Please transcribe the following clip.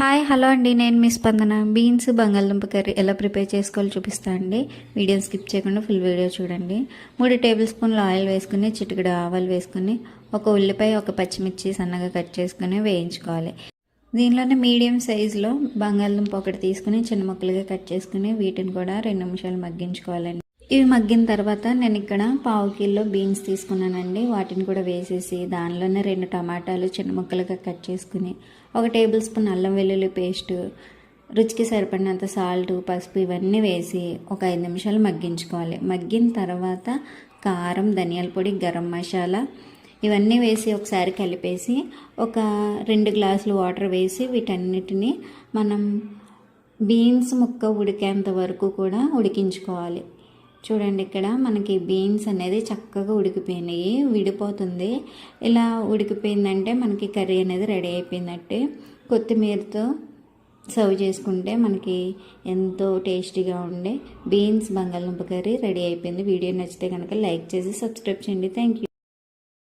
Hi hello అండి, నేను మీ స్పందన. బీన్స్ బంగాళదుంప కర్రీ ఎలా ప్రిపేర్ చేసుకోవాలో చూపిస్తాను అండి. వీడియోని స్కిప్ చేయకుండా ఫుల్ వీడియో చూడండి. 3 టేబుల్ స్పూన్లు ఆయిల్ వేసుకుని, చిటికెడు ఆవాలు వేసుకుని, ఒక ఉల్లిపాయ, ఒక పచ్చిమిర్చి సన్నగా కట్ చేసుకుని వేయించుకోవాలి. దీనిలోనే మీడియం సైజులో బంగాళదుంప ఒకటి తీసుకుని చిన్న ముక్కలుగా కట్ చేసుకుని వీటిని కూడా 2 నిమిషాలు మగ్గించుకోవాలండి. ఇవి మగ్గిన తర్వాత నేను ఇక్కడ 1/2 కిలో బీన్స్ తీసుకున్నానండి. వాటిని కూడా వేసేసి దానిలోనే 2 టమాటాలు చిన్న ముక్కలుగా కట్ చేసుకుని, 1 టేబుల్ స్పూన్ అల్లం వెల్లుల్లి పేస్టు, రుచికి సరిపడినంత సాల్ట్, పసుపు ఇవన్నీ వేసి ఒక 5 నిమిషాలు మగ్గించుకోవాలి. మగ్గిన తర్వాత కారం, ధనియాల పొడి, గరం మసాలా ఇవన్నీ వేసి ఒకసారి కలిపేసి ఒక 2 గ్లాసులు వాటర్ వేసి వీటన్నిటిని మనం బీన్స్ ముక్క ఉడికేంత వరకు కూడా ఉడికించుకోవాలి. చూడండి, ఇక్కడ మనకి బీన్స్ అనేది చక్కగా ఉడికిపోయినాయి, విడిపోతుంది. ఇలా ఉడికిపోయిందంటే మనకి కర్రీ అనేది రెడీ అయిపోయిందంటే కొత్తిమీరతో సర్వ్ చేసుకుంటే మనకి ఎంతో టేస్టీగా ఉండే బీన్స్ బంగాళదుంప కర్రీ రెడీ అయిపోయింది. వీడియో నచ్చితే కనుక లైక్ చేసి సబ్స్క్రైబ్ చేయండి. Thank you.